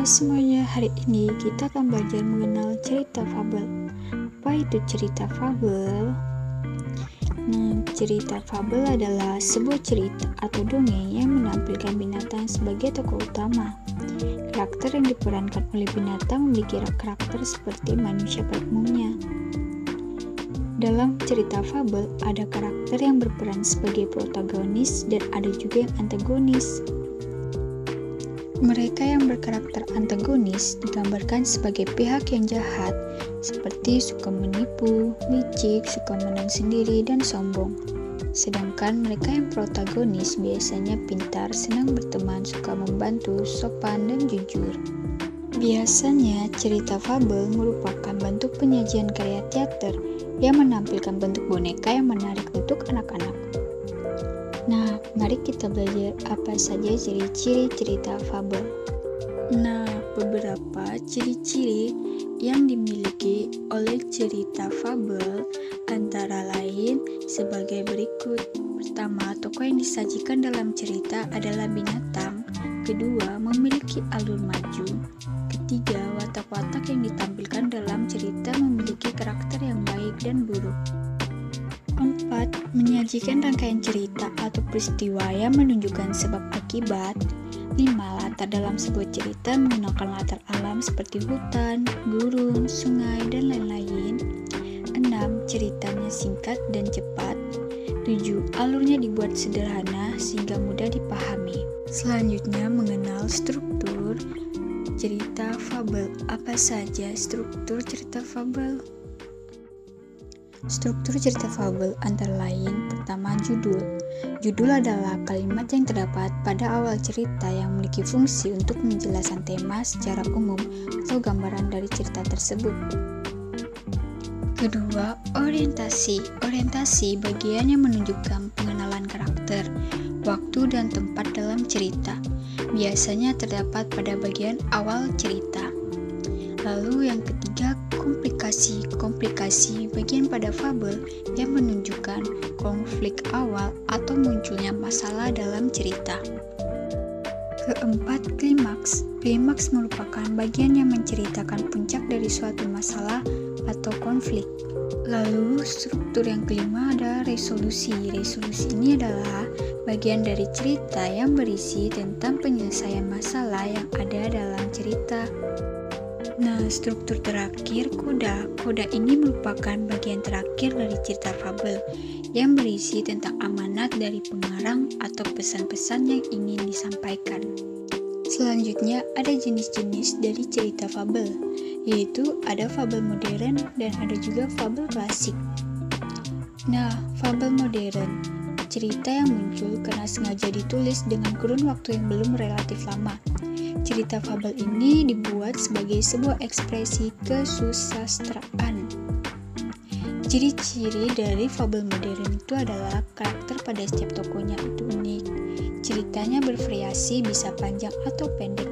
semuanya, hari ini kita akan belajar mengenal cerita fabel. Apa itu cerita fabel? Cerita fabel adalah sebuah cerita atau dongeng yang menampilkan binatang sebagai tokoh utama. Karakter yang diperankan oleh binatang memiliki karakter seperti manusia pada umumnya. Dalam cerita fabel, ada karakter yang berperan sebagai protagonis dan ada juga yang antagonis. Mereka yang berkarakter antagonis digambarkan sebagai pihak yang jahat, seperti suka menipu, licik, suka menang sendiri, dan sombong. Sedangkan mereka yang protagonis biasanya pintar, senang berteman, suka membantu, sopan, dan jujur. Biasanya, cerita fabel merupakan bentuk penyajian karya teater yang menampilkan bentuk boneka yang menarik untuk anak-anak. Nah, mari kita belajar apa saja ciri-ciri cerita fabel. Beberapa ciri-ciri yang dimiliki oleh cerita fabel antara lain sebagai berikut. Pertama, tokoh yang disajikan dalam cerita adalah binatang. Kedua, memiliki alur maju. Ketiga, watak-watak yang ditampilkan dalam cerita memiliki karakter yang baik dan buruk. 4. Menyajikan rangkaian cerita atau peristiwa yang menunjukkan sebab akibat. 5. Latar dalam sebuah cerita menggunakan latar alam seperti hutan, gurun, sungai, dan lain-lain. 6. Ceritanya singkat dan cepat. 7. Alurnya dibuat sederhana sehingga mudah dipahami. Selanjutnya, mengenal struktur cerita fabel. Apa saja struktur cerita fabel? Struktur cerita fabel antara lain, pertama, judul. Judul adalah kalimat yang terdapat pada awal cerita yang memiliki fungsi untuk menjelaskan tema secara umum atau gambaran dari cerita tersebut. Kedua, orientasi. Orientasi bagian yang menunjukkan pengenalan karakter, waktu, dan tempat dalam cerita. Biasanya terdapat pada bagian awal cerita. Lalu yang ketiga, komplikasi. Komplikasi bagian pada fabel yang menunjukkan konflik awal atau munculnya masalah dalam cerita. Keempat, klimaks. Klimaks merupakan bagian yang menceritakan puncak dari suatu masalah atau konflik. Lalu struktur yang kelima ada resolusi. Resolusi ini adalah bagian dari cerita yang berisi tentang penyelesaian masalah yang ada dalam cerita. Struktur terakhir, koda. Koda ini merupakan bagian terakhir dari cerita fabel yang berisi tentang amanat dari pengarang atau pesan-pesan yang ingin disampaikan. Selanjutnya, ada jenis-jenis dari cerita fabel, yaitu ada fabel modern dan ada juga fabel klasik. Fabel modern, cerita yang muncul karena sengaja ditulis dengan kurun waktu yang belum relatif lama. Cerita fabel ini dibuat sebagai sebuah ekspresi kesusastraan. Ciri-ciri dari fabel modern itu adalah karakter pada setiap tokohnya itu unik. Ceritanya bervariasi, bisa panjang atau pendek.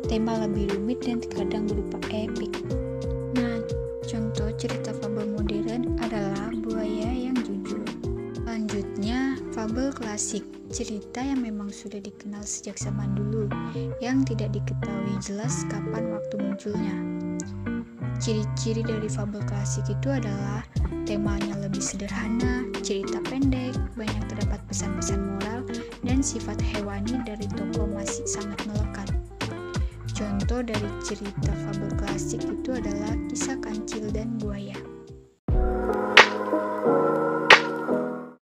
Tema lebih rumit dan terkadang berupa epik. Contoh cerita fabel modern adalah Buaya yang Jujur. Selanjutnya, fabel klasik. Cerita yang memang sudah dikenal sejak zaman dulu, yang tidak diketahui jelas kapan waktu munculnya. Ciri-ciri dari fabel klasik itu adalah temanya lebih sederhana, cerita pendek, banyak terdapat pesan-pesan moral, dan sifat hewani dari tokoh masih sangat melekat. Contoh dari cerita fabel klasik itu adalah Kisah Kancil dan Buaya.